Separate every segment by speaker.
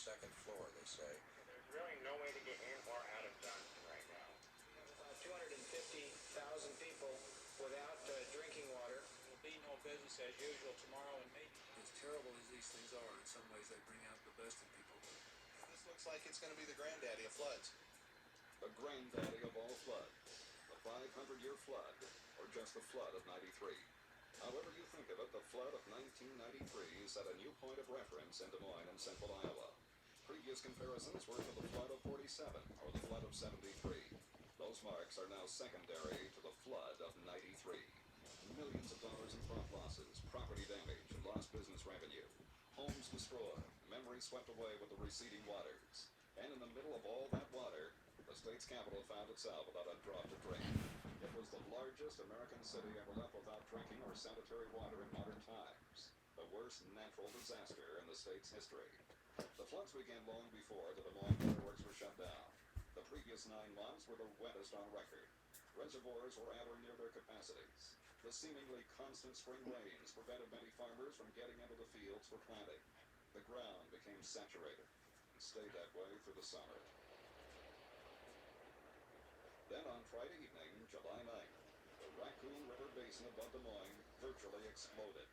Speaker 1: second floor, they say.
Speaker 2: There's really no way to get in or out of Johnston right now.
Speaker 3: We have about 250,000 people without drinking water.
Speaker 4: There'll be no business as usual tomorrow and maybe.
Speaker 1: As terrible as these things are, in some ways they bring out the best in people.
Speaker 5: This looks like it's going to be the granddaddy of floods.
Speaker 6: The granddaddy of all floods. The 500-year flood, or just the flood of 93. However you think of it, the flood of 1993 set a new point of reference in Des Moines and central Iowa. Previous comparisons were to the flood of 47 or the flood of 73. Those marks are now secondary to the flood of 93. Millions of dollars in crop losses, property damage, and lost business revenue. Homes destroyed, memories swept away with the receding waters. And in the middle of all that water, the state's capital found itself without a drop to drink. It was the largest American city ever left without drinking or sanitary water in modern times. The worst natural disaster in the state's history. The floods began long before the Des Moines waterworks were shut down. The previous 9 months were the wettest on record. Reservoirs were at or near their capacities. The seemingly constant spring rains prevented many farmers from getting into the fields for planting. The ground became saturated and stayed that way through the summer. Then on Friday evening, July 9th, the Raccoon River basin above Des Moines virtually exploded.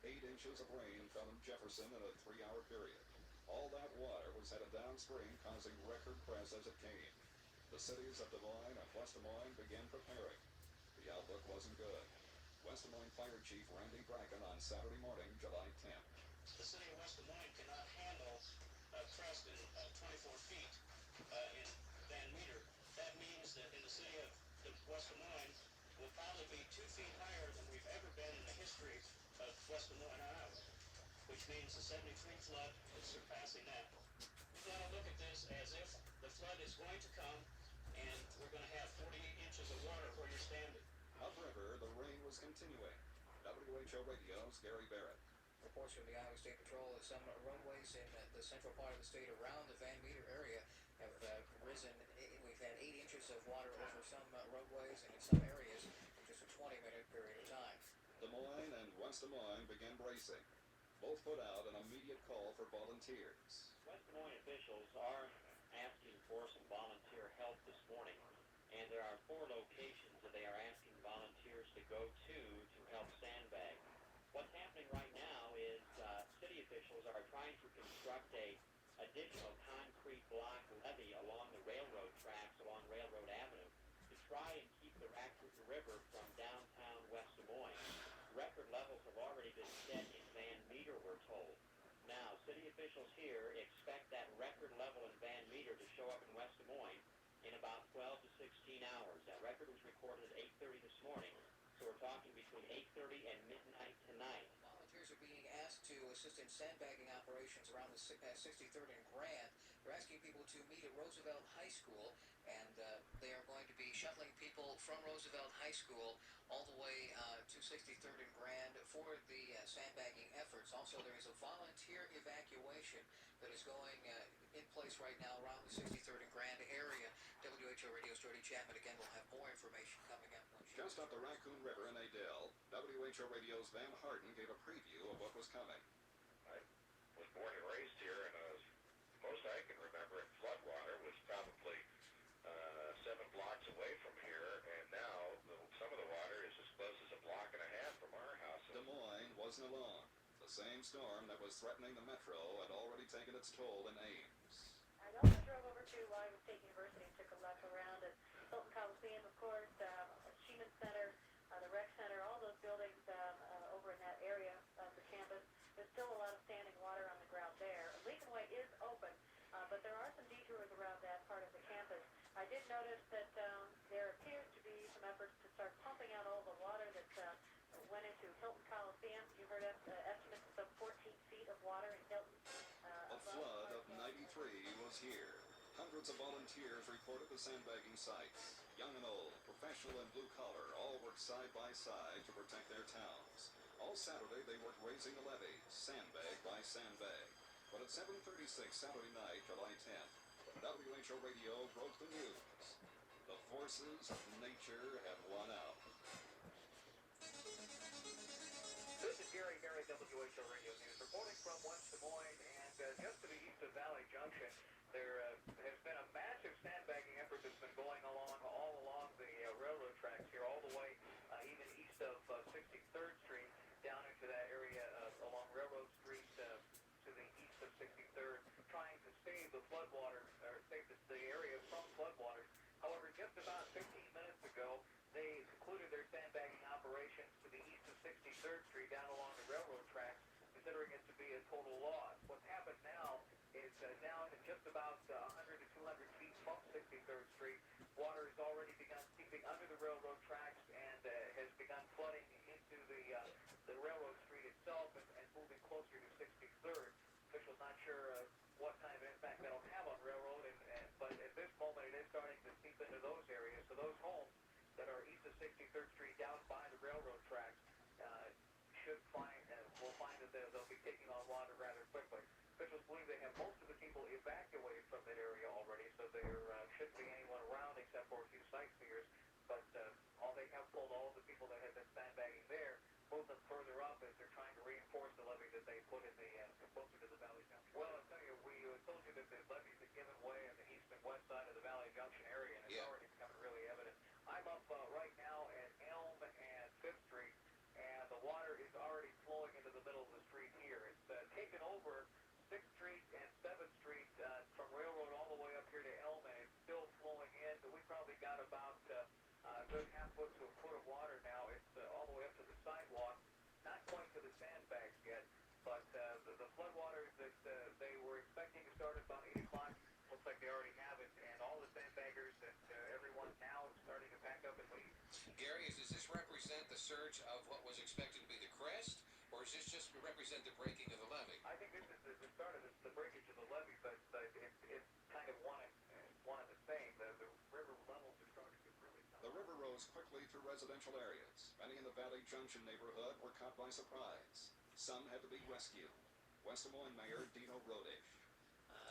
Speaker 6: 8 inches of rain fell in Jefferson in a 3-hour period. All that water was headed downstream, causing record press as it came. The cities of Des Moines and West Des Moines began preparing. The outlook wasn't good. West Des Moines Fire Chief Randy Bracken on Saturday morning, July 10th.
Speaker 7: The city of West Des Moines cannot handle a crest in 24 feet in Van Meter. That means that in the city of West Des Moines will probably be 2 feet higher than we've ever been in the history of West Des Moines, Iowa, which means the 73 flood is surpassing that. We've got to look at this as if the flood is going to come and we're going to have 48 inches of water where you're standing.
Speaker 6: Upriver, the rain was continuing. WHO Radio's Gary Barrett.
Speaker 3: Reports from the Iowa State Patrol that some roadways in the central part of the state around the Van Meter area have risen. We've had 8 inches of water over some roadways and in some areas in just a 20-minute period of time.
Speaker 6: Des Moines and West Des Moines began bracing. Both put out an immediate call for volunteers.
Speaker 2: West Des Moines officials are asking for some volunteer help this morning, and there are 4 locations that they are asking volunteers to go to help sandbag. What's happening right now is city officials are trying to construct a additional concrete block levee along the railroad tracks along Railroad Avenue to try and keep the Raccoon River from downtown West Des Moines. Record levels have already been set in Van Meter, we're told. Now, city officials here expect that record level in Van Meter to show up in West Des Moines in about 12 to 16 hours. That record was recorded at 8:30 this morning, so we're talking between 8:30 and midnight tonight.
Speaker 3: Volunteers are being asked to assist in sandbagging operations around the 63rd and Grand. They're asking people to meet at Roosevelt High School, and they are going to be shuttling people from Roosevelt High School all the way to 63rd and Grand for the sandbagging efforts. Also, there is a volunteer evacuation that is going in place right now around the 63rd and Grand area. WHO Radio's Jody Chapman again will have more information coming up.
Speaker 6: Just up the Raccoon River in Adel, WHO Radio's Van Harden gave a preview of what was coming.
Speaker 2: I was born and raised here, and most I can remember in floodwater was probably 7 blocks away from here, and now some of the water is as close as a block and a half from our house.
Speaker 6: Des Moines wasn't alone. The same storm that was threatening the metro had already taken its toll in Ames.
Speaker 8: I also drove over to Iowa State University and took a left around at Hilton Coliseum, of course, Sheeman Center, the Rec Center, all those buildings over in that area of the campus. There's still a lot of standing water on the ground there. Lincoln Way is open, but there are some detours around that part of the campus. I did notice that there appears to be some efforts to start pumping out all the water that went into Hilton Coliseum. You heard estimates of some 14 feet of water in Hilton.
Speaker 6: A flood of 93 was here. Hundreds of volunteers reported the sandbagging sites. Young and old, professional and blue collar, all worked side by side to protect their towns. All Saturday they worked raising the levees, sandbag by sandbag. But at 7:36 Saturday night, July 10th, WHO Radio broke the news. The forces of nature had won out.
Speaker 9: This is Gary Barrett, WHO Radio News, reporting from West Des Moines and just to the east of Valley Junction.
Speaker 2: 63rd Street. Water has already begun seeping under the railroad tracks and has begun flooding into the railroad street itself and moving closer to 63rd. Officials not sure what kind of impact that'll have on railroad, but at this moment it is starting to seep into those areas. So those homes that are east of 63rd Street down by the railroad tracks will find that they'll be taking on water rather quickly. Officials believe they have most of the people evacuated from that area already, so there shouldn't be anyone around except for a few sightseers. But they have pulled all of the people that had been sandbagging there, moved them further up as they're trying to reinforce the levee that they put in closer to the Valley Junction. Well, I'll tell you, we told you that the levees had given way on the east and west side of the Valley Junction area, and it's already becoming really evident. I'm up right now at Elm and 5th Street, and the water is already flowing into the middle of the street here. It's taken over 6th Street and 7th Street from Railroad all the way up here to Elm, and it's still flowing in. We probably got about a good half foot to a foot of water now. It's all the way up to the sidewalk, not quite to the sandbags yet, but the floodwaters that they were expecting to start at about 8 o'clock, looks like they already have it, and all the sandbaggers and everyone now is starting to pack up and leave.
Speaker 9: Gary, does this represent the surge of what was expected to be the crest, or does this just represent the breaking of the levee?
Speaker 2: I think this is the start of the breakage of the levee, but it's kind of one and the same. The river levels are starting to get really tough.
Speaker 6: The river rose quickly through residential areas. Many in the Valley Junction neighborhood were caught by surprise. Some had to be rescued. West Des Moines Mayor Dino Rodish.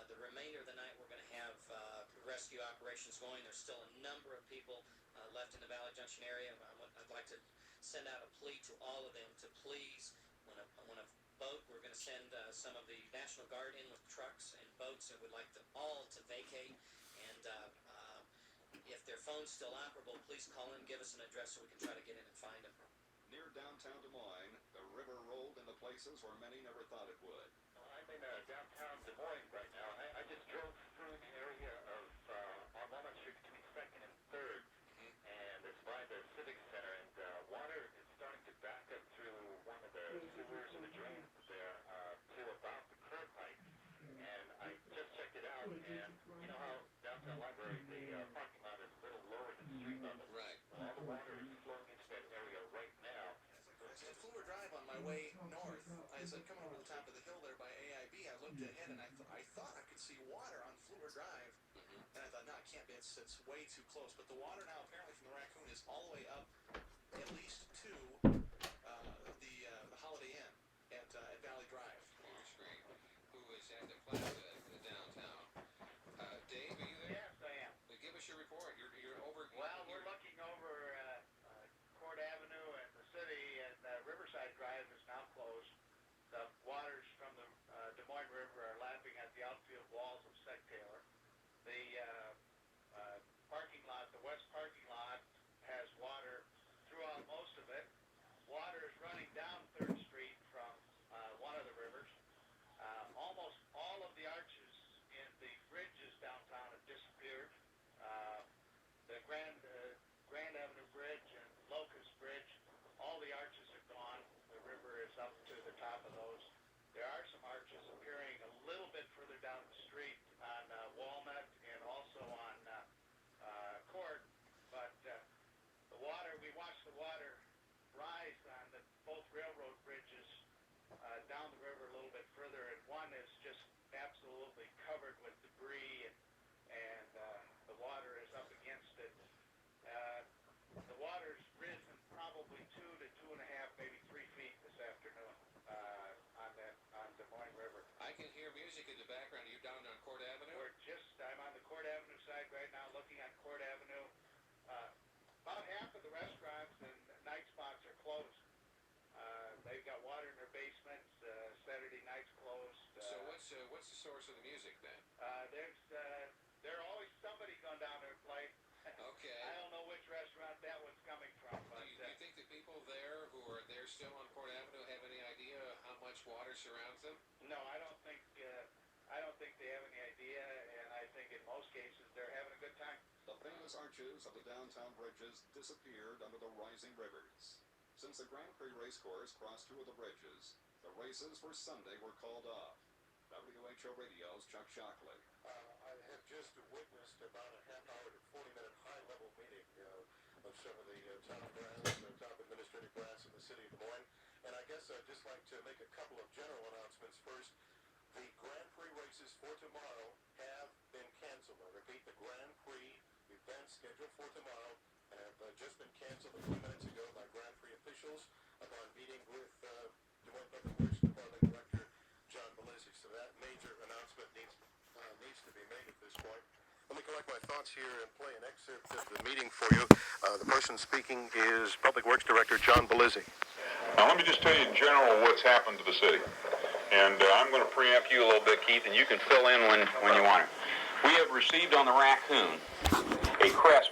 Speaker 10: The remainder of the night we're going to have rescue operations going. There's still a number of people left in the Valley Junction area. I'd like to send out a plea to all of them to please, when a boat, we're going to send some of the National Guard in with trucks and boats, and would like them all to vacate. And if their phone's still operable, please call in, give us an address so we can try to get in and find them.
Speaker 6: Near downtown Des Moines, the river rolled into places where many never thought it would.
Speaker 11: I'm in downtown Des Moines right now. I just drove through the area of on Walnut Street between 2nd and 3rd, and it's by the Civic Center, and water is starting to back up through one of the sewers and the drains there to about the curb height. And I just checked it out, and you know how downtown library, the parking lot is a little lower than street level.
Speaker 9: Right.
Speaker 11: All the water is flowing into that area right now.
Speaker 5: At Fluor Drive on my way north, as I'm coming over the top of the hill there by AIB, I looked ahead and I thought I could see water on Fluor Drive. And I thought, no, it can't be. It's way too close. But the water now, apparently from the Raccoon, is all the way up at least to the Holiday Inn at Valley Drive.
Speaker 9: Your screen. Who is at the plaza downtown? Dave, are you there?
Speaker 2: Yes, I am.
Speaker 9: Give us your report. You're over.
Speaker 2: Well, we're looking over Court Avenue and the city, and Riverside Drive is now closed. The waters from the Des Moines River are lapping at the outfield walls of Seg Taylor. The parking lot, the west parking lot, has water throughout most of it. Water is running down 3rd Street from one of the rivers. Almost all of the arches in the bridges downtown have disappeared. The Grand Avenue Bridge and Locust Bridge, all the arches are gone. The river is up to the top of those. There are some arches appearing a little bit further down the street on Walnut and also on Court, but the water, we watched the water rise on both railroad bridges down the river a little bit further, and one is just absolutely covered with debris, and the water is up against it. The water's risen probably 2 to 2.5, maybe 3 feet this afternoon on Des Moines River.
Speaker 9: I can hear music in the background. Are you down on Court Avenue?
Speaker 2: I'm on the Court Avenue side right now, looking at Court Avenue. About half of the restaurants and night spots are closed. They've got water in their basements. Saturday night's closed.
Speaker 9: So what's the source of the music then?
Speaker 2: There's always somebody going down there and play.
Speaker 9: Okay.
Speaker 2: I don't know which restaurant that one's coming from, but
Speaker 9: Do you think the people there who are there still on Court Avenue have any idea how much water surrounds them?
Speaker 2: no, I don't think they have any idea, and I think in most cases they're having a good time.
Speaker 6: The famous arches of the downtown bridges disappeared under the rising rivers. Since the Grand Prix racecourse crossed 2 of the bridges, the races for Sunday were called off. WHO Radio's Chuck Shockley.
Speaker 11: I have
Speaker 12: just witnessed about a half-hour to 40-minute high-level meeting of some of the top brass, top administrative brass in the city of Des Moines. And I guess I'd just like to make a couple of general announcements first. The Grand Prix races for tomorrow have been canceled. I repeat, the Grand Prix events scheduled for tomorrow have just been canceled a few minutes ago by Grand Prix officials upon meeting with Des Moines Public Works Department Director John Belizzi. So that major announcement needs to be made at this point. Let me collect my thoughts here and play an excerpt of the meeting for you. The person speaking is Public Works Director John Belizzi.
Speaker 13: Now, let me just tell you in general what's happened to the city. And I'm going to preempt you a little bit, Keith, and you can fill in when you want it. We have received on the Raccoon a crest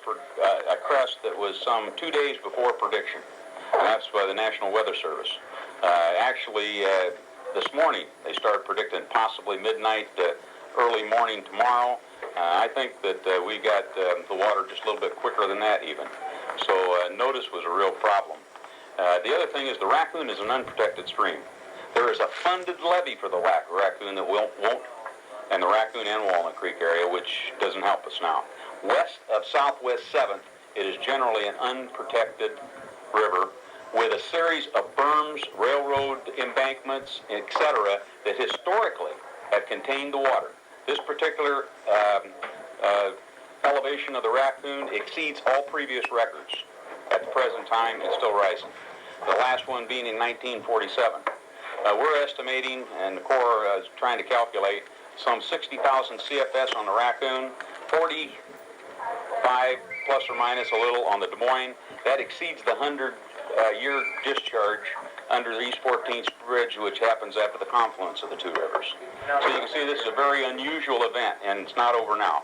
Speaker 13: that was some 2 days before prediction. And that's by the National Weather Service. Actually, this morning they started predicting possibly midnight, early morning tomorrow. I think that we got the water just a little bit quicker than that even. So notice was a real problem. The other thing is the Raccoon is an unprotected stream. There is a funded levee for the Raccoon that won't, and the Raccoon and Walnut Creek area, which doesn't help us now. West of Southwest 7th, it is generally an unprotected river with a series of berms, railroad embankments, etc., that historically have contained the water. This particular elevation of the Raccoon exceeds all previous records at the present time and still rising. The last one being in 1947. We're estimating, and the Corps is trying to calculate, some 60,000 CFS on the Raccoon, 45 plus or minus a little on the Des Moines. That exceeds the 100-year discharge under the East 14th Bridge, which happens after the confluence of the two rivers. So you can see this is a very unusual event, and it's not over now.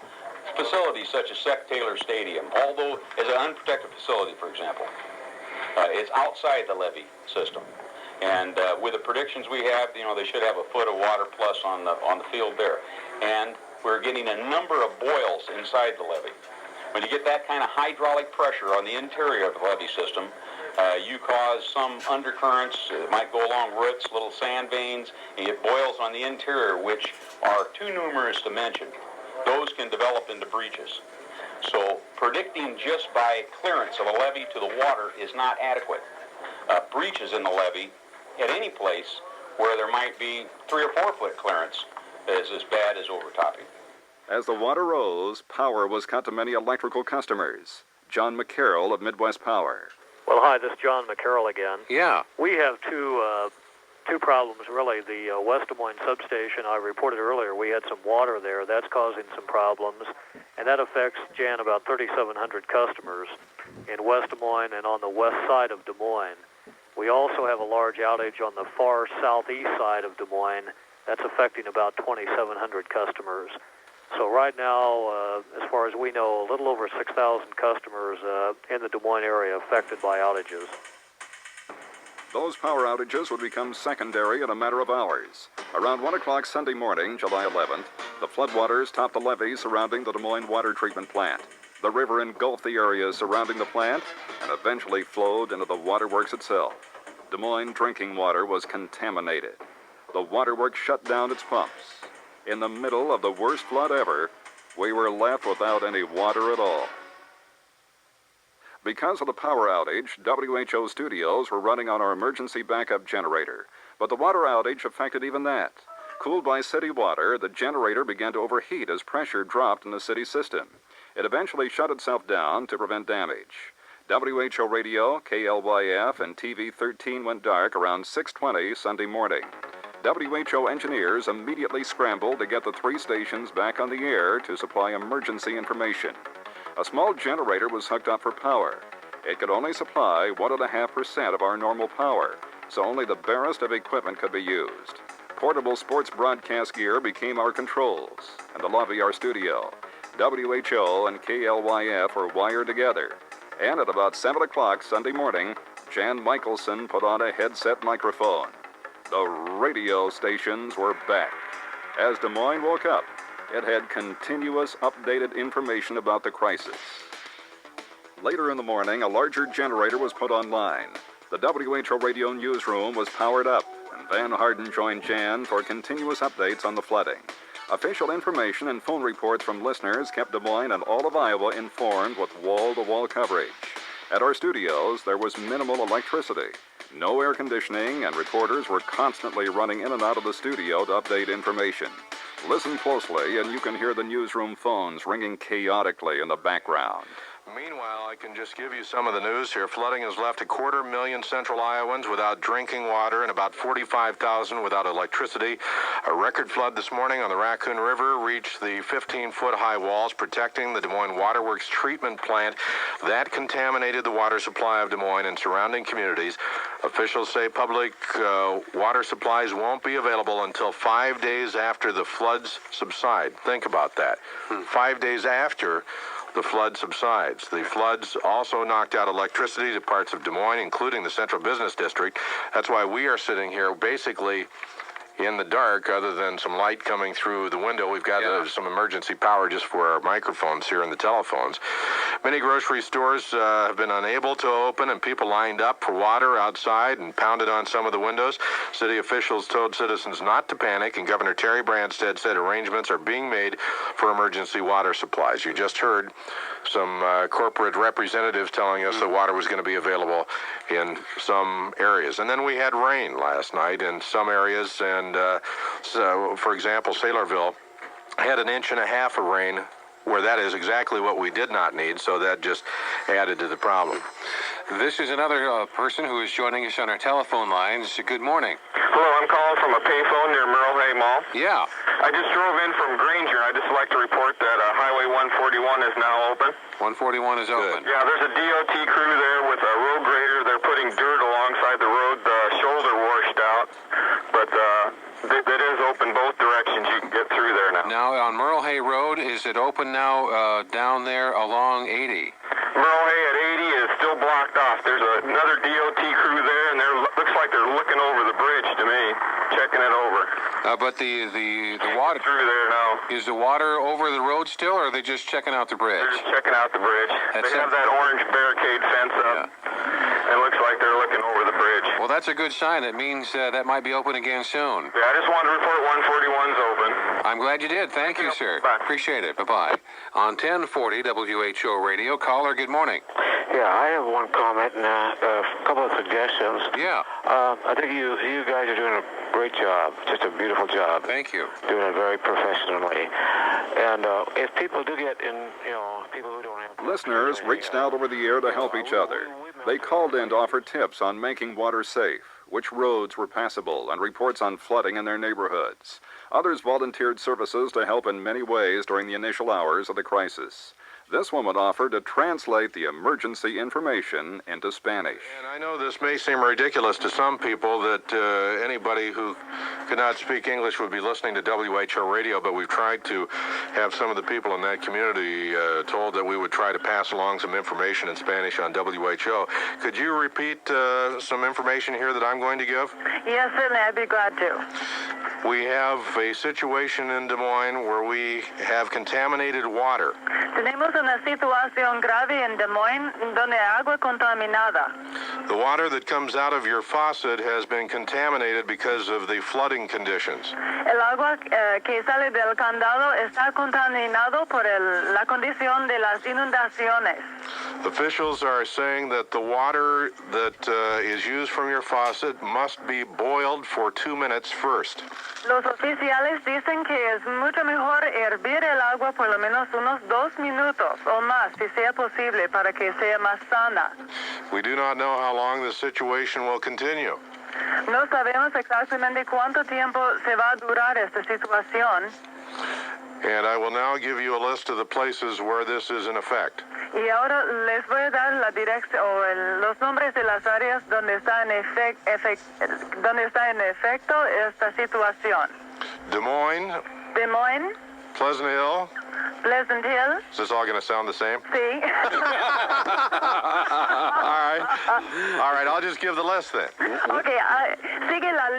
Speaker 13: Facilities such as Seth Taylor Stadium, although as an unprotected facility, for example, it's outside the levee system. And with the predictions we have, they should have a foot of water plus on the field there. And we're getting a number of boils inside the levee. When you get that kind of hydraulic pressure on the interior of the levee system, you cause some undercurrents. It might go along roots, little sand veins, and you get boils on the interior, which are too numerous to mention. Those can develop into breaches. So predicting just by clearance of a levee to the water is not adequate. Breaches in the levee at any place where there might be 3 or 4 foot clearance is as bad as overtopping.
Speaker 6: As the water rose, power was cut to many electrical customers. John McCarroll of Midwest Power.
Speaker 14: Well, hi, this is John McCarroll again.
Speaker 6: Yeah.
Speaker 14: We have two problems, really. The West Des Moines substation, I reported earlier, we had some water there. That's causing some problems, and that affects, Jan, about 3,700 customers in West Des Moines and on the west side of Des Moines. We also have a large outage on the far southeast side of Des Moines. That's affecting about 2,700 customers. So right now, as far as we know, a little over 6,000 customers in the Des Moines area affected by outages.
Speaker 6: Those power outages would become secondary in a matter of hours. Around 1 o'clock Sunday morning, July 11th, the floodwaters topped the levee surrounding the Des Moines water treatment plant. The river engulfed the area surrounding the plant and eventually flowed into the waterworks itself. Des Moines drinking water was contaminated. The waterworks shut down its pumps. In the middle of the worst flood ever, we were left without any water at all. Because of the power outage, WHO studios were running on our emergency backup generator, but the water outage affected even that. Cooled by city water, the generator began to overheat as pressure dropped in the city system. It eventually shut itself down to prevent damage. WHO radio, KLYF, and TV 13 went dark around 6:20 Sunday morning. WHO engineers immediately scrambled to get the 3 stations back on the air to supply emergency information. A small generator was hooked up for power. It could only supply 1.5% of our normal power, so only the barest of equipment could be used. Portable sports broadcast gear became our controls, and the lobby our studio. WHO and KLYF were wired together, and at about 7 o'clock Sunday morning, Jan Michelson put on a headset microphone. The radio stations were back. As Des Moines woke up, it had continuous updated information about the crisis. Later in the morning, a larger generator was put online. The WHO radio newsroom was powered up, and Van Harden joined Jan for continuous updates on the flooding. Official information and phone reports from listeners kept Des Moines and all of Iowa informed with wall-to-wall coverage. At our studios, there was minimal electricity, no air conditioning, and reporters were constantly running in and out of the studio to update information. Listen closely, and you can hear the newsroom phones ringing chaotically in the background.
Speaker 12: Meanwhile, I can just give you some of the news here. Flooding has left 250,000 central Iowans without drinking water and about 45,000 without electricity. A record flood this morning on the Raccoon River reached the 15-foot high walls protecting the Des Moines Waterworks treatment plant. That contaminated the water supply of Des Moines and surrounding communities. Officials say public water supplies won't be available until 5 days after the floods subside. Think about that. 5 days after the flood subsides. The floods also knocked out electricity to parts of Des Moines, including the Central Business District. That's why we are sitting here basically in the dark, other than some light coming through the window. We've got some emergency power just for our microphones here and the telephones. Many grocery stores have been unable to open, and people lined up for water outside and pounded on some of the windows. City officials told citizens not to panic, and Governor Terry Branstad said arrangements are being made for emergency water supplies. You just heard some corporate representatives telling us that water was going to be available in some areas. And then we had rain last night in some areas, and so, for example, Saylorville had 1.5 inches of rain, where that is exactly what we did not need, so that just added to the problem.
Speaker 15: This is another person who is joining us on our telephone lines. Good morning.
Speaker 16: Hello, I'm calling from a payphone near Merle Hay Mall.
Speaker 15: Yeah.
Speaker 16: I just drove in from Granger. I'd just like to report that Highway 141 is now open.
Speaker 15: 141 is open.
Speaker 16: Yeah, there's a DOT crew there with a road grader. They're putting dirt alongside the road. The shoulder washed out, but it is open both directions. You can get through there now.
Speaker 15: Now, on Merle Hay Road, is it open now down there along 80?
Speaker 16: Merle Hay at 80 is still blocked off. There's another DOT crew there, and looks like they're looking over the bridge to me, checking it over.
Speaker 15: But the water
Speaker 16: through there now.
Speaker 15: Is the water over the road still, or are they just checking out the bridge?
Speaker 16: They're just checking out the bridge. They have that orange barricade fence up. And it looks like they're looking over the bridge.
Speaker 15: Well, that's a good sign. It means that might be open again soon.
Speaker 16: Yeah, I just wanted to report 141's open.
Speaker 15: I'm glad you did. Thank you, sir.
Speaker 16: Bye.
Speaker 15: Appreciate it. Bye-bye. On 1040 WHO Radio, caller, good morning.
Speaker 17: Yeah, I have one comment and a couple of suggestions.
Speaker 15: Yeah.
Speaker 17: I think you guys are doing a great job. Just a beautiful job.
Speaker 15: Thank you.
Speaker 17: Doing it very professionally. And if people do get in, people who don't have...
Speaker 6: Listeners reached out over the air to help each other. They called in to offer tips on making water safe, which roads were passable, and reports on flooding in their neighborhoods. Others volunteered services to help in many ways during the initial hours of the crisis. This woman offered to translate the emergency information into Spanish.
Speaker 12: And I know this may seem ridiculous to some people that anybody who could not speak English would be listening to WHO radio, but we've tried to have some of the people in that community told that we would try to pass along some information in Spanish on WHO. Could you repeat some information here that I'm going to give?
Speaker 8: Yes, certainly. I'd be glad to.
Speaker 12: We have a situation in Des Moines where we have contaminated water.
Speaker 8: Tenemos una situación grave en Des Moines donde hay agua contaminada.
Speaker 12: The water that comes out of your faucet has been contaminated because of the flooding conditions.
Speaker 8: El agua que sale del candado está contaminado por la condición de las inundaciones.
Speaker 12: Officials are saying that the water that is used from your faucet must be boiled for 2 minutes first.
Speaker 8: Los oficiales dicen que es mucho mejor hervir el agua por lo menos unos 2 minutos o más, si sea posible, para que sea más sana.
Speaker 12: We do not know how long this situation will continue.
Speaker 8: No sabemos exactamente cuánto tiempo se va a durar esta situación.
Speaker 12: And I will now give you a list of the places where this is in effect.
Speaker 8: Y ahora les voy a dar la dirección los nombres de las áreas donde está en efecto esta situación.
Speaker 12: Des Moines.
Speaker 8: Des Moines.
Speaker 12: Pleasant Hill.
Speaker 8: Pleasant Hill.
Speaker 12: Is this all going to sound the same?
Speaker 8: Sí.
Speaker 12: All right, I'll just give the list then.
Speaker 8: Okay, sigue la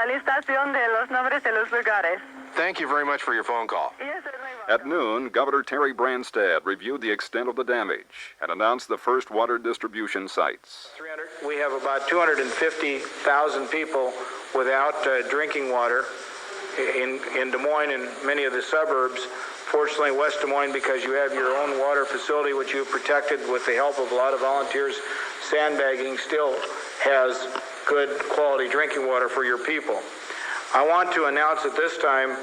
Speaker 8: listación de los nombres de los lugares.
Speaker 12: Thank you very much for your phone call.
Speaker 8: Yes, certainly.
Speaker 6: At noon, Governor Terry Branstad reviewed the extent of the damage and announced the first water distribution sites.
Speaker 4: We have about 250,000 people without drinking water.
Speaker 18: in Des Moines and many of the suburbs. Fortunately, West Des Moines, because you have your own water facility, which you've protected with the help of a lot of volunteers, sandbagging still has good quality drinking water for your people. I want to announce at this time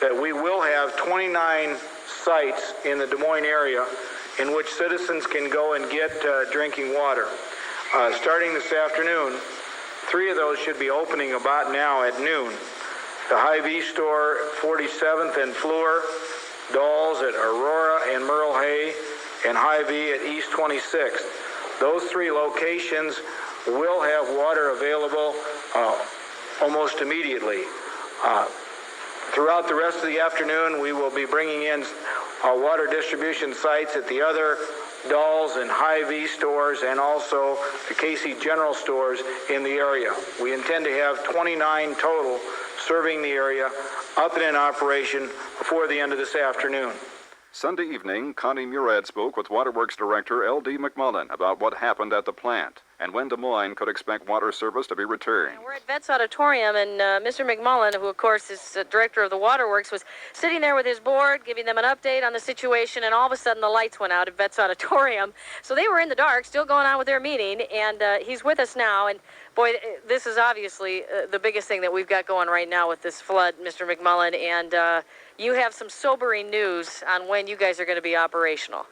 Speaker 18: that we will have 29 sites in the Des Moines area in which citizens can go and get drinking water. Starting this afternoon, 3 of those should be opening about now at noon. The Hy-Vee store, 47th and Fleur, Dolls at Aurora and Merle Hay, and Hy-Vee at East 26th. Those 3 locations will have water available almost immediately. Throughout the rest of the afternoon, we will be bringing in water distribution sites at the other Dolls and Hy-Vee stores and also the Casey General stores in the area. We intend to have 29 total serving the area up and in operation before the end of this afternoon.
Speaker 6: Sunday evening, Connie Murad spoke with Waterworks Director L.D. McMullen about what happened at the plant and when Des Moines could expect water service to be returned.
Speaker 19: We're at Vets Auditorium, and Mr. McMullen, who of course is director of the Waterworks, was sitting there with his board, giving them an update on the situation, and all of a sudden the lights went out at Vets Auditorium. So they were in the dark, still going on with their meeting, and he's with us now. And boy, this is obviously the biggest thing that we've got going right now with this flood, Mr. McMullen, and you have some sobering news on when you guys are going to be operational.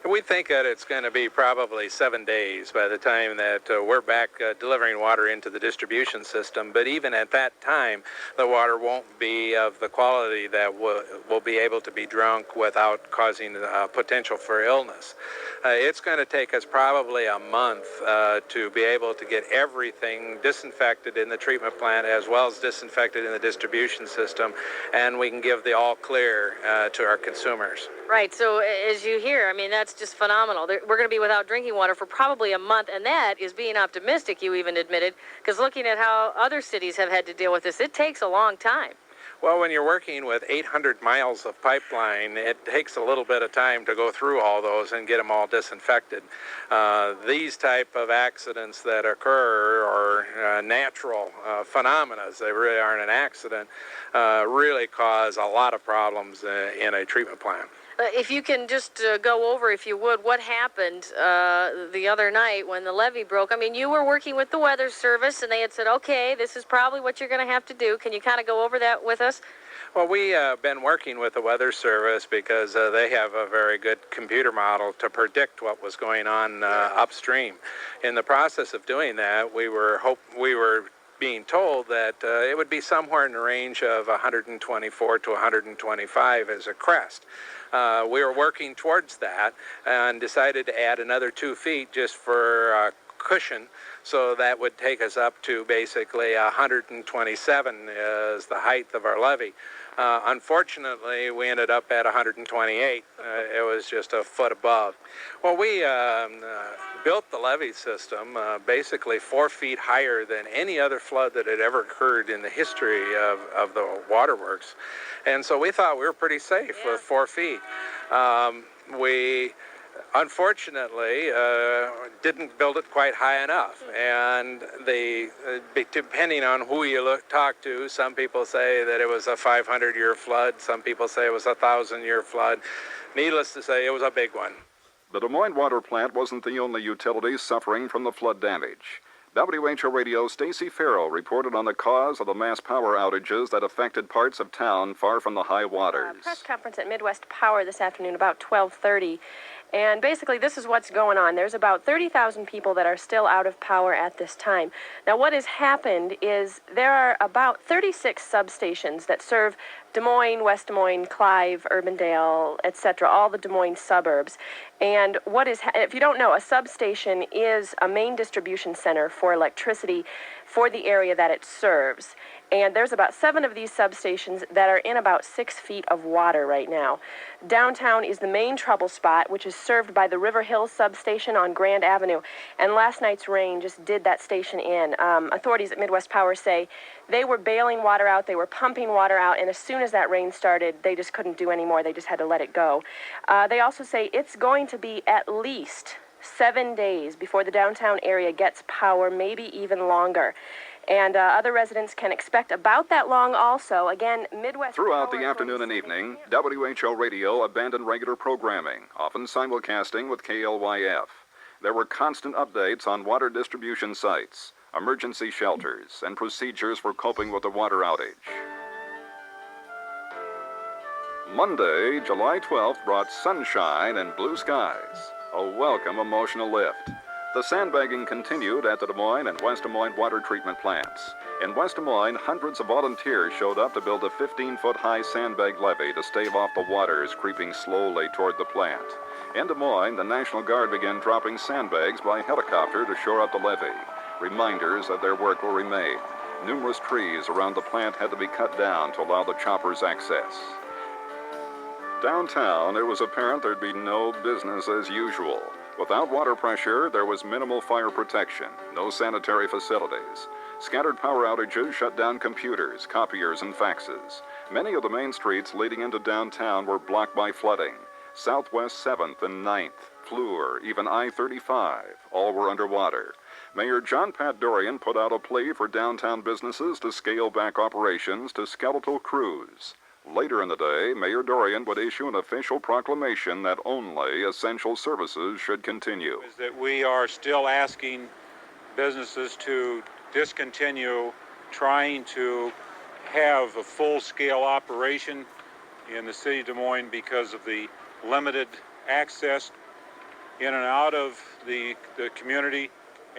Speaker 20: We think that it's going to be probably 7 days by the time that we're back delivering water into the distribution system. But even at that time, the water won't be of the quality that will be able to be drunk without causing potential for illness. It's going to take us probably a month to be able to get everything disinfected in the treatment plant as well as disinfected in the distribution system, and we can give the all clear to our consumers.
Speaker 19: Right, so as you hear, I mean, that's just phenomenal. We're going to be without drinking water for probably a month, and that is being optimistic, you even admitted, because looking at how other cities have had to deal with this, it takes a long time.
Speaker 20: Well, when you're working with 800 miles of pipeline, it takes a little bit of time to go through all those and get them all disinfected. These type of accidents that occur are natural phenomena. They really aren't an accident, really cause a lot of problems in a treatment plant.
Speaker 19: If you can just go over, if you would, what happened the other night when the levee broke. I mean, you were working with the Weather Service, and they had said, okay, this is probably what you're going to have to do. Can you kind of go over that with us?
Speaker 20: Well, we have been working with the Weather Service because they have a very good computer model to predict what was going on upstream. In the process of doing that, we were being told that it would be somewhere in the range of 124 to 125 as a crest. We were working towards that and decided to add another 2 feet just for cushion, so that would take us up to basically 127 is the height of our levee. Unfortunately, we ended up at 128. It was just a foot above. Well, we built the levee system basically 4 feet higher than any other flood that had ever occurred in the history of the waterworks. And so we thought we were pretty safe with 4 feet. We unfortunately didn't build it quite high enough, and depending on who you talk to, some people say that it was a 500-year flood, some people say it was a 1,000-year flood. Needless to say, it was a big one.
Speaker 6: The Des Moines water plant wasn't the only utility suffering from the flood damage. WHO Radio Stacy Farrell reported on the cause of the mass power outages that affected parts of town far from the high waters.
Speaker 21: Press conference at Midwest Power this afternoon about 12:30. And basically, this is what's going on. There's about 30,000 people that are still out of power at this time. Now, what has happened is there are about 36 substations that serve Des Moines, West Des Moines, Clive, Urbandale, etc., all the Des Moines suburbs. And if you don't know, a substation is a main distribution center for electricity for the area that it serves. And there's about 7 of these substations that are in about 6 feet of water right now. Downtown is the main trouble spot, which is served by the River Hills substation on Grand Avenue. And last night's rain just did that station in. Authorities at Midwest Power say they were bailing water out, they were pumping water out, and as soon as that rain started, they just couldn't do any more. They just had to let it go. They also say it's going to be at least 7 days before the downtown area gets power, maybe even longer. And other residents can expect about that long also. Again, Midwest...
Speaker 6: Throughout the afternoon and evening, WHO Radio abandoned regular programming, often simulcasting with KLYF. There were constant updates on water distribution sites, emergency shelters, and procedures for coping with the water outage. Monday, July 12th brought sunshine and blue skies, a welcome emotional lift. The sandbagging continued at the Des Moines and West Des Moines water treatment plants. In West Des Moines, hundreds of volunteers showed up to build a 15-foot-high sandbag levee to stave off the waters creeping slowly toward the plant. In Des Moines, the National Guard began dropping sandbags by helicopter to shore up the levee. Reminders that their work will remain. Numerous trees around the plant had to be cut down to allow the choppers access. Downtown, it was apparent there'd be no business as usual. Without water pressure, there was minimal fire protection, no sanitary facilities. Scattered power outages shut down computers, copiers, and faxes. Many of the main streets leading into downtown were blocked by flooding. Southwest 7th and 9th, Fleur, even I-35, all were underwater. Mayor John Pat Dorian put out a plea for downtown businesses to scale back operations to skeletal crews. Later in the day, Mayor Dorian would issue an official proclamation that only essential services should continue.
Speaker 1: Is that we are still asking businesses to discontinue trying to have a full-scale operation in the city of Des Moines because of the limited access in and out of the community,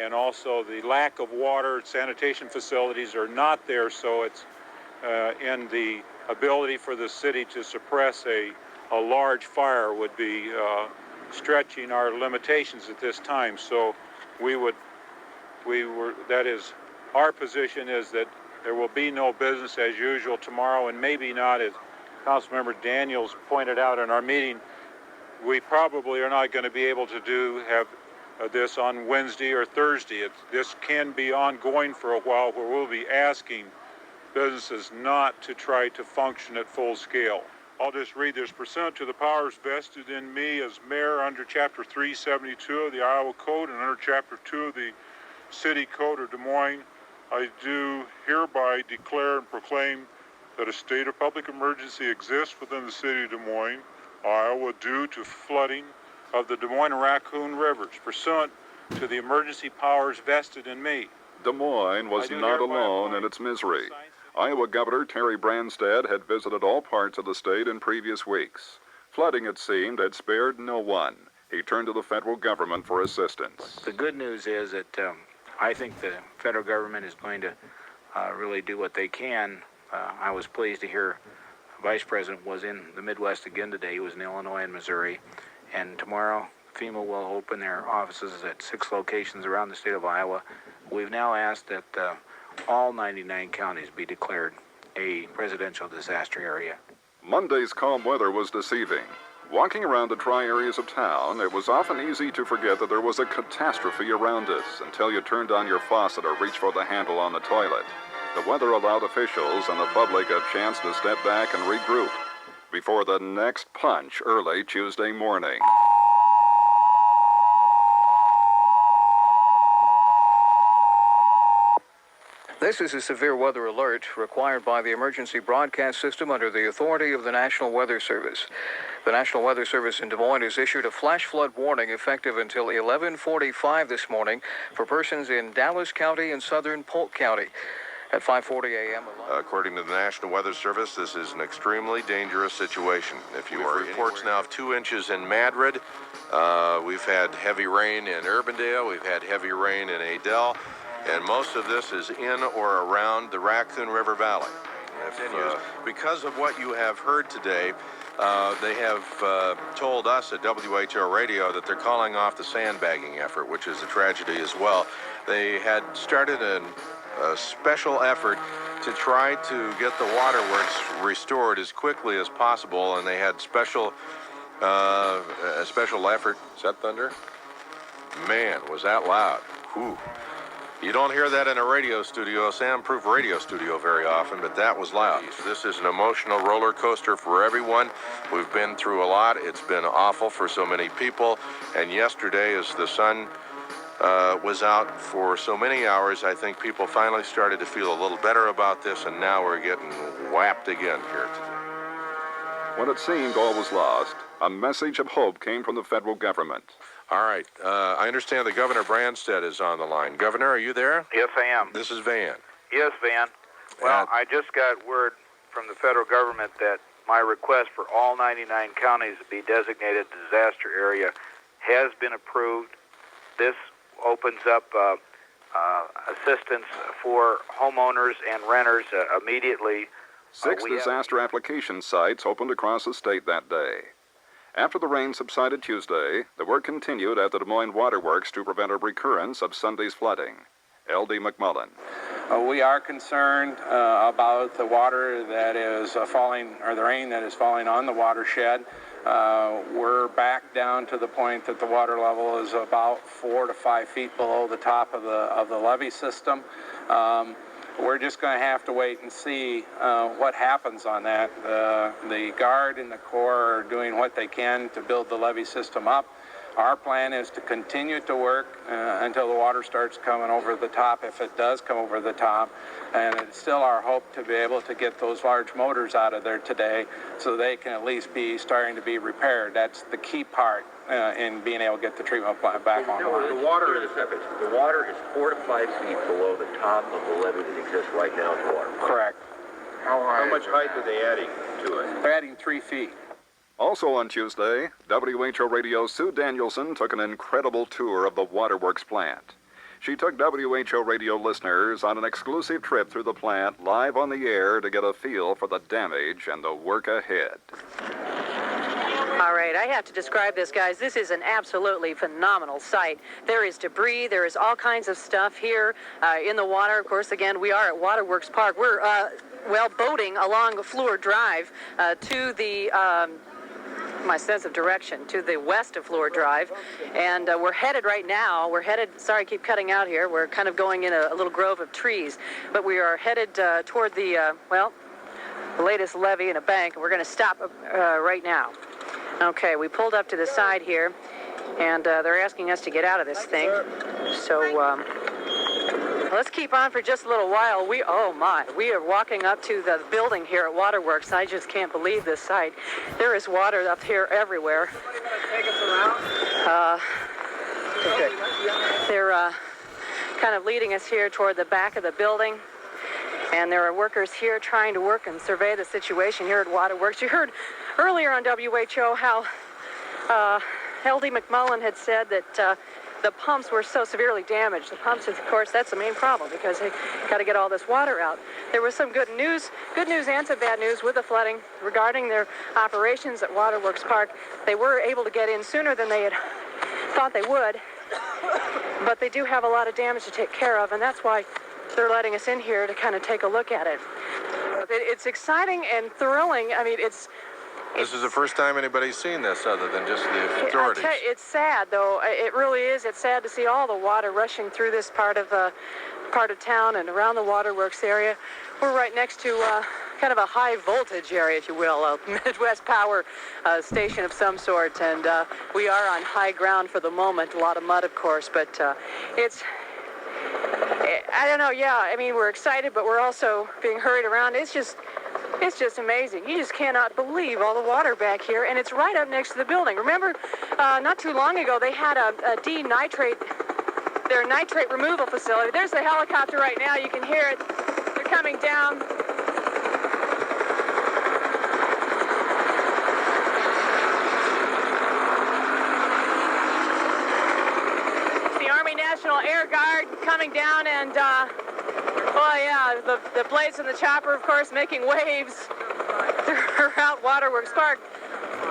Speaker 1: and also the lack of water. Sanitation facilities are not there, so it's in the ability for the city to suppress a large fire would be stretching our limitations at this time. So that is, our position is that there will be no business as usual tomorrow, and maybe not, as Councilmember Daniels pointed out in our meeting, we probably are not going to be able to have this on Wednesday or Thursday. This can be ongoing for a while, where we'll be asking businesses not to try to function at full scale. I'll just read this. Pursuant to the powers vested in me as mayor under Chapter 372 of the Iowa Code and under Chapter 2 of the City Code of Des Moines, I do hereby declare and proclaim that a state of public emergency exists within the city of Des Moines, Iowa, due to flooding of the Des Moines and Raccoon Rivers, pursuant to the emergency powers vested in me.
Speaker 6: Des Moines was not alone in its misery. Iowa Governor Terry Branstad had visited all parts of the state in previous weeks. Flooding, it seemed, had spared no one. He turned to the federal government for assistance.
Speaker 18: The good news is that I think the federal government is going to really do what they can. I was pleased to hear the Vice President was in the Midwest again today. He was in Illinois and Missouri. And tomorrow, FEMA will open their offices at 6 locations around the state of Iowa. We've now asked that all 99 counties be declared a presidential disaster area.
Speaker 6: Monday's calm weather was deceiving. Walking around the dry areas of town, it was often easy to forget that there was a catastrophe around us until you turned on your faucet or reached for the handle on the toilet. The weather allowed officials and the public a chance to step back and regroup before the next punch early Tuesday morning.
Speaker 22: This is a severe weather alert required by the emergency broadcast system under the authority of the National Weather Service. The National Weather Service in Des Moines has issued a flash flood warning effective until 11:45 this morning for persons in Dallas County and southern Polk County. At 5:40 a.m.
Speaker 12: According to the National Weather Service, this is an extremely dangerous situation. If you are reports now of 2 inches in Madrid. We've had heavy rain in Urbandale. We've had heavy rain in Adel. And most of this is in or around the Raccoon River Valley. Because of what you have heard today, they have told us at WHO Radio that they're calling off the sandbagging effort, which is a tragedy as well. They had started a special effort to try to get the waterworks restored as quickly as possible, and they had a special effort. Is that thunder? Man, was that loud. Whew. You don't hear that in a radio studio, soundproof radio studio very often, but that was loud. This is an emotional roller coaster for everyone. We've been through a lot. It's been awful for so many people. And yesterday, as the sun
Speaker 3: was out for so many hours. I think people finally started to feel a little better about this, and now we're getting whapped again here today.
Speaker 6: When it seemed all was lost, a message of hope came from the federal government.
Speaker 3: All right. I understand that Governor Branstad is on the line. Governor, are you there?
Speaker 7: Yes, I am.
Speaker 3: This is Van.
Speaker 7: Yes, Van. Well, I just got word from the federal government that my request for all 99 counties to be designated disaster area has been approved. This opens up assistance for homeowners and renters immediately.
Speaker 6: 6 disaster application sites opened across the state that day. After the rain subsided Tuesday, the work continued at the Des Moines Waterworks to prevent a recurrence of Sunday's flooding. L.D. McMullen.
Speaker 20: We are concerned about the water that is falling, or the rain that is falling on the watershed. We're back down to the point that the water level is about 4 to 5 feet below the top of the levee system. We're just going to have to wait and see what happens on that. The Guard and the Corps are doing what they can to build the levee system up. Our plan is to continue to work until the water starts coming over the top, if it does come over the top. And it's still our hope to be able to get those large motors out of there today so they can at least be starting to be repaired. That's the key part in being able to get the treatment plant back online.
Speaker 23: The water is 4 to 5 feet below the top of the levee that exists right now at the water.
Speaker 20: Correct.
Speaker 23: How much height are they adding to it?
Speaker 20: They're adding 3 feet.
Speaker 6: Also on Tuesday, WHO Radio's Sue Danielson took an incredible tour of the Waterworks plant. She took WHO Radio listeners on an exclusive trip through the plant live on the air to get a feel for the damage and the work ahead.
Speaker 24: All right, I have to describe this, guys. This is an absolutely phenomenal site. There is debris. There is all kinds of stuff here in the water. Of course, again, we are at Waterworks Park. We're, boating along Fleur Drive to the... my sense of direction, to the west of Fleur Drive, and we're headed right now, sorry I keep cutting out here, we're kind of going in a little grove of trees, but we are headed toward the latest levee and a bank, and we're going to stop right now. Okay, we pulled up to the side here, and they're asking us to get out of this thing, so let's keep on for just a little while. We are walking up to the building here at Waterworks. I just can't believe this site. There is water up here everywhere. They're kind of leading us here toward the back of the building. And there are workers here trying to work and survey the situation here at Waterworks. You heard earlier on WHO how L.D. McMullen had said that the pumps were so severely damaged. The pumps, of course, that's the main problem because they got to get all this water out. There was some good news and some bad news with the flooding regarding their operations at Waterworks Park. They were able to get in sooner than they had thought they would, but they do have a lot of damage to take care of, and that's why they're letting us in here to kind of take a look at it. It's exciting and thrilling. I mean,
Speaker 3: This is the first time anybody's seen this other than just the authorities.
Speaker 24: It's sad, though. It really is. It's sad to see all the water rushing through this part of town and around the Waterworks area. We're right next to kind of a high voltage area, if you will, a Midwest power station of some sort, and we are on high ground for the moment. A lot of mud, of course, but I don't know. Yeah, I mean, we're excited, but we're also being hurried around. It's just amazing. You just cannot believe all the water back here, and it's right up next to the building. Remember, not too long ago, they had their nitrate removal facility. There's the helicopter right now. You can hear it. They're coming down. It's the Army National Air Guard coming down, and the blades in the chopper, of course, making waves throughout Waterworks Park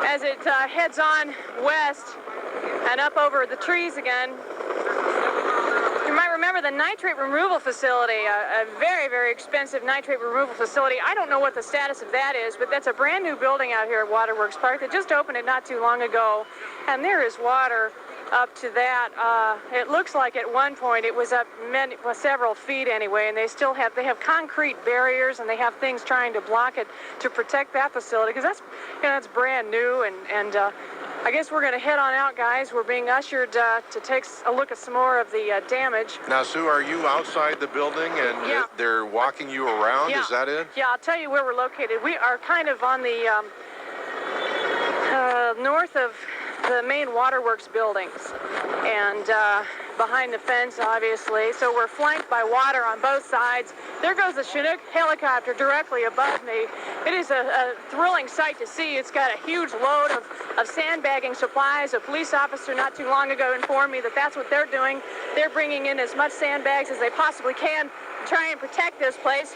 Speaker 24: as it heads on west and up over the trees again. You might remember the nitrate removal facility, a very, very expensive nitrate removal facility. I don't know what the status of that is, but that's a brand new building out here at Waterworks Park that just opened it not too long ago, and there is water up to that. It looks like at one point it was up several feet anyway, and they have concrete barriers, and they have things trying to block it to protect that facility, because that's brand new, and
Speaker 21: I guess we're going to head on out, guys. We're being ushered to take a look at some more of the damage.
Speaker 3: Now, Sue, are you outside the building and
Speaker 21: Yeah.
Speaker 3: they're walking you around?
Speaker 21: Yeah.
Speaker 3: Is that it?
Speaker 21: Yeah, I'll tell you where we're located. We are kind of on the north of the main waterworks buildings and behind the fence, obviously. So we're flanked by water on both sides. There goes the Chinook helicopter directly above me. It is a thrilling sight to see. It's got a huge load of sandbagging supplies. A police officer not too long ago informed me that that's what they're doing. They're bringing in as much sandbags as they possibly can to try and protect this place.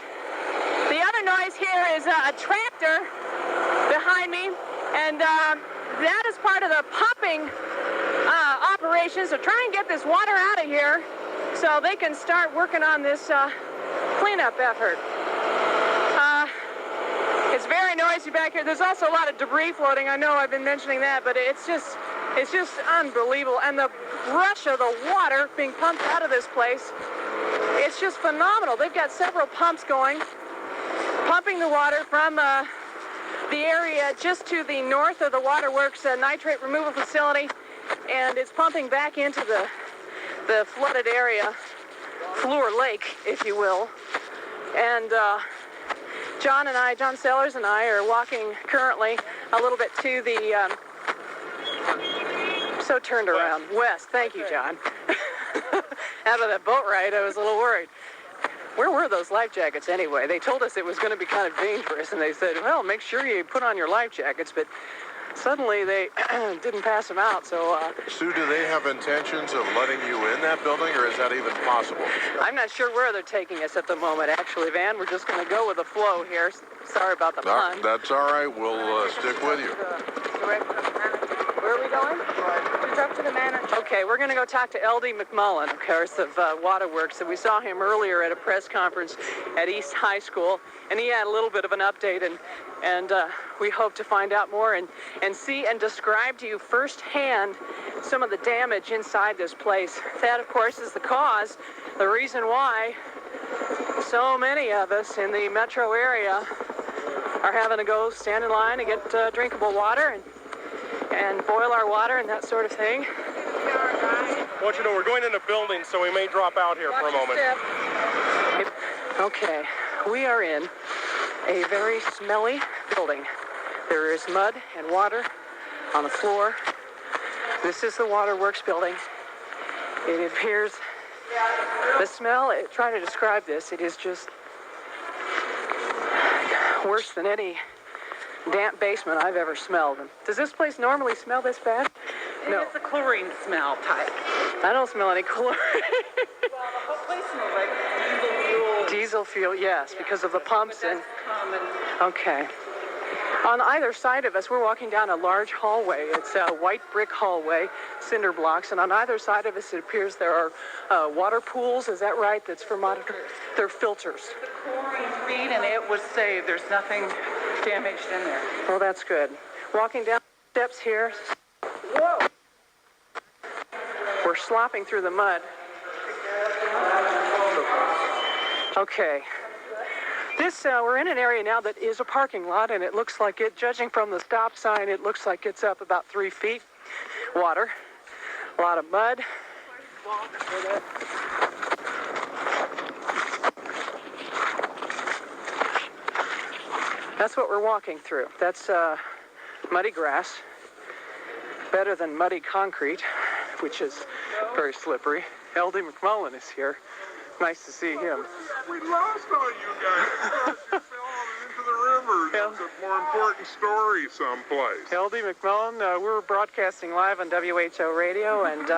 Speaker 21: The other noise here is a tractor behind me, and that is part of the pumping operation. So try and get this water out of here so they can start working on this cleanup effort. It's very noisy back here. There's also a lot of debris floating. I know I've been mentioning that, but it's just unbelievable. And the rush of the water being pumped out of this place, it's just phenomenal. They've got several pumps going, pumping the water from the area just to the north of the waterworks nitrate removal facility, and it's pumping back into the flooded area, Fluor Lake, if you will. And John Sellers and I are walking currently a little bit to the, so turned around, west. Thank you, John. Out of that boat ride, I was a little worried. Where were those life jackets anyway? They told us it was going to be kind of dangerous, and they said, well, make sure you put on your life jackets, but suddenly they didn't pass them out, so...
Speaker 3: Sue, do they have intentions of letting you in that building, or is that even possible?
Speaker 24: I'm not sure where they're taking us at the moment, actually, Van. We're just going to go with the flow here. Sorry about the pun.
Speaker 3: That's all right. We'll stick with you.
Speaker 24: Where are we going? To talk to the manager. Okay, we're going to go talk to L.D. McMullen, of course, of Waterworks. And we saw him earlier at a press conference at East High School, and he had a little bit of an update, and we hope to find out more and see and describe to you firsthand some of the damage inside this place. That, of course, is the reason why so many of us in the metro area are having to go stand in line and get drinkable water and boil our water and that sort of thing.
Speaker 12: I want you to know we're going in a building, so we may drop out here for a moment.
Speaker 24: Okay, we are in a very smelly building. There is mud and water on the floor. This is the Waterworks building. It appears, the smell, try to describe this, it is just worse than any damp basement I've ever smelled. Does this place normally smell this bad? No.
Speaker 2: It's a chlorine smell type.
Speaker 24: I don't smell any chlorine.
Speaker 2: Well, the whole place smells like diesel fuel.
Speaker 24: Diesel fuel, yes, because of the pumps.
Speaker 2: But that's common.
Speaker 24: Okay. On either side of us, we're walking down a large hallway. It's a white brick hallway, cinder blocks, and on either side of us, it appears there are water pools. Is that right? That's for monitoring. They're filters.
Speaker 2: The chlorine read, and it was saved. There's nothing damaged in there.
Speaker 24: Oh, that's good. Walking down the steps here. Whoa! We're slopping through the mud. Okay. We're in an area now that is a parking lot, and it looks like it, judging from the stop sign, it looks like it's up about 3 feet. Water. A lot of mud. That's what we're walking through. That's muddy grass. Better than muddy concrete, which is very slippery. L.D. McMullen is here. Nice to see him.
Speaker 5: We lost all you guys. You fell into the river. There's a more important story someplace.
Speaker 24: L.D. McMullen, we're broadcasting live on WHO Radio, and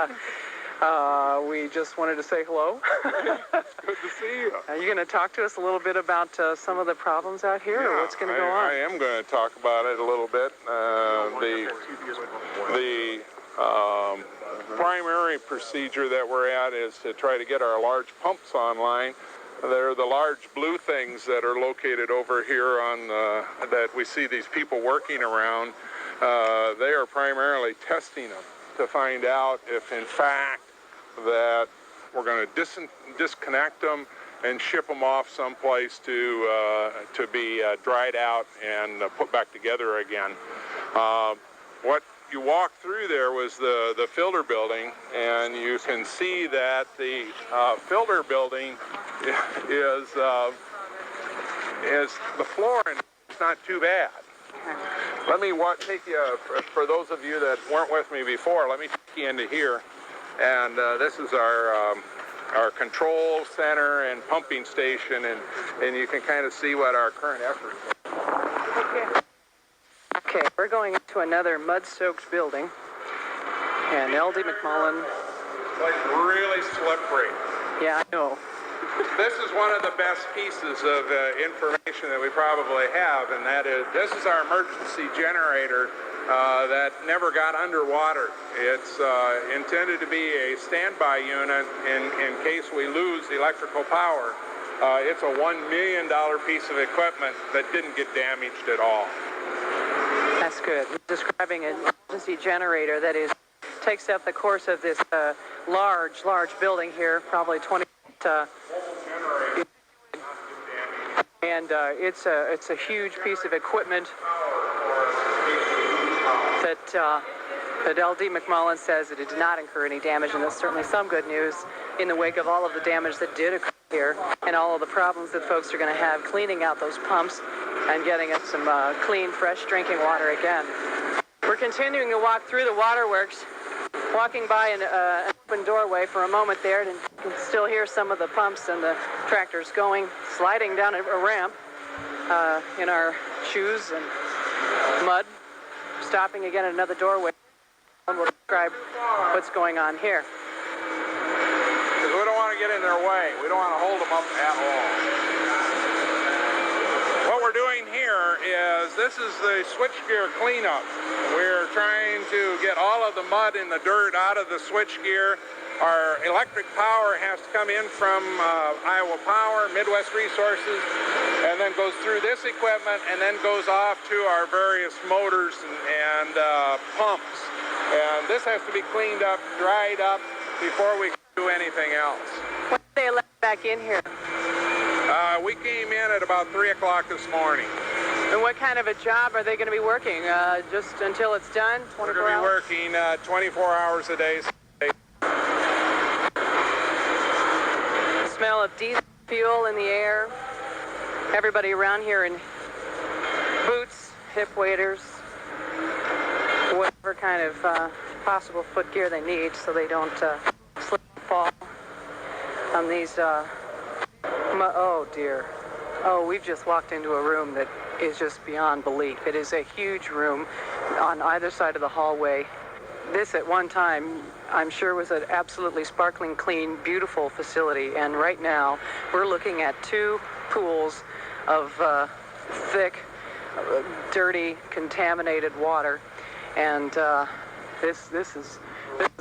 Speaker 24: we just wanted to say hello.
Speaker 5: Good to see you.
Speaker 24: Are you going to talk to us a little bit about some of the problems out here, or what's going to go on?
Speaker 5: I am going to talk about it a little bit. The primary procedure that we're at is to try to get our large pumps online. They're the large blue things that are located over here on that we see these people working around. They are primarily testing them to find out if, in fact, that we're going to disconnect them and ship them off someplace to be dried out and put back together again. What you walked through there was the filter building, and you can see that the filter building is the floor and it's not too bad. Let me take you, for those of you that weren't with me before, let me take you into here. And this is our control center and pumping station, and you can kind of see what our current efforts are.
Speaker 24: Okay, we're going into another mud-soaked building, and L.D. McMullen.
Speaker 5: Like really slippery.
Speaker 24: Yeah, I know.
Speaker 5: This is one of the best pieces of information that we probably have, and that is, this is our emergency generator that never got underwater. It's intended to be a standby unit in case we lose electrical power. It's a $1 million piece of equipment that didn't get damaged at all.
Speaker 24: That's good. Describing an emergency generator that takes up the course of this large building here, probably 20 and it's a huge piece of equipment that L.D. McMullen says that it did not incur any damage, and that's certainly some good news in the wake of all of the damage that did occur here and all of the problems that folks are going to have cleaning out those pumps and getting us some clean, fresh drinking water again. We're continuing to walk through the waterworks, walking by an open doorway for a moment there, and you can still hear some of the pumps and the tractors sliding down a ramp in our shoes and mud, stopping again at another doorway. And we'll describe what's going on here.
Speaker 5: Because we don't want to get in their way. We don't want to hold them up at all. What we're doing here is, this is the switchgear cleanup. We're trying to get all of the mud and the dirt out of the switchgear. Our electric power has to come in from Iowa Power, Midwest Resources, and then goes through this equipment and then goes off to our various motors and pumps. And this has to be cleaned up, dried up, before we can do anything else.
Speaker 24: When did they let back in here?
Speaker 5: We came in at about 3 o'clock this morning.
Speaker 24: And what kind of a job are they going to be working? Just until it's done? 24
Speaker 5: We're going to be working 24 hours a day.
Speaker 24: The smell of diesel fuel in the air. Everybody around here in boots, hip waders, whatever kind of possible foot gear they need so they don't slip and fall on these, oh dear. Oh, we've just walked into a room that is just beyond belief. It is a huge room on either side of the hallway. This at one time, I'm sure, was an absolutely sparkling clean, beautiful facility. And right now, we're looking at 2 pools of thick, dirty, contaminated water. And this is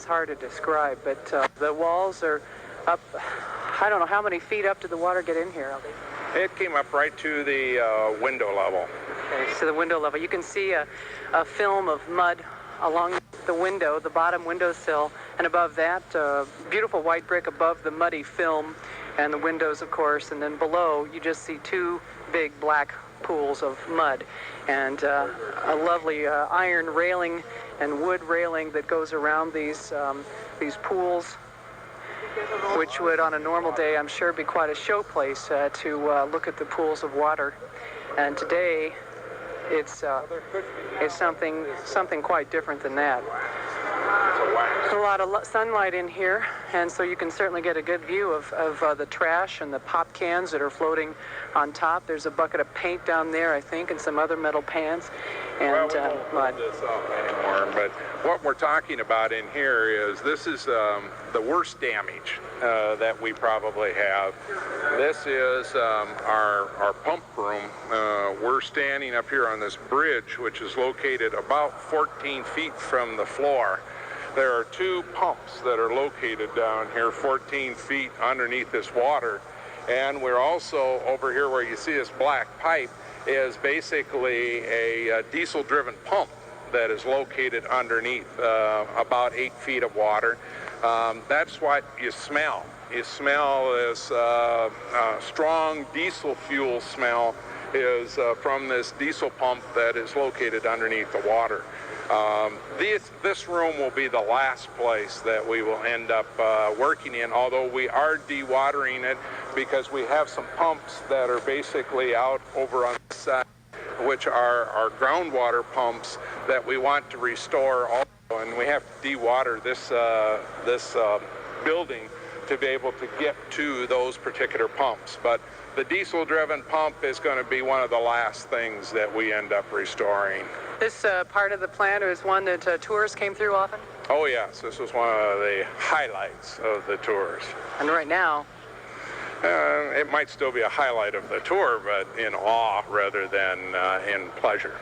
Speaker 24: hard to describe, but the walls are up. I don't know how many feet up did the water get in here, LD?
Speaker 5: It came up right to the window level.
Speaker 24: Okay, so the window level. You can see a film of mud along the window, the bottom windowsill, and above that, beautiful white brick above the muddy film and the windows, of course, and then below you just see 2 big black pools of mud and a lovely iron railing and wood railing that goes around these pools, which would on a normal day, I'm sure, be quite a show place to look at the pools of water. And today it's something quite different than that. There's a lot of sunlight in here, and so you can certainly get a good view of the trash and the pop cans that are floating on top. There's a bucket of paint down there, I think, and some other metal pans. And
Speaker 5: we won't hold this up anymore, but what we're talking about in here is, this is the worst damage that we probably have. This is our pump room. We're standing up here on this bridge, which is located about 14 feet from the floor. There are 2 pumps that are located down here 14 feet underneath this water. And we're also over here where you see this black pipe is basically a diesel-driven pump that is located underneath about 8 feet of water. That's what you smell. You smell this strong diesel fuel smell is from this diesel pump that is located underneath the water. This room will be the last place that we will end up working in, although we are dewatering it because we have some pumps that are basically out over on the side, which are our groundwater pumps that we want to restore also, and we have to dewater this building to be able to get to those particular pumps. But the diesel-driven pump is going to be one of the last things that we end up restoring.
Speaker 24: This part of the plant is one that tourists came through often?
Speaker 5: Oh yes, this was one of the highlights of the tours.
Speaker 24: And right now?
Speaker 5: It might still be a highlight of the tour, but in awe rather than in pleasure.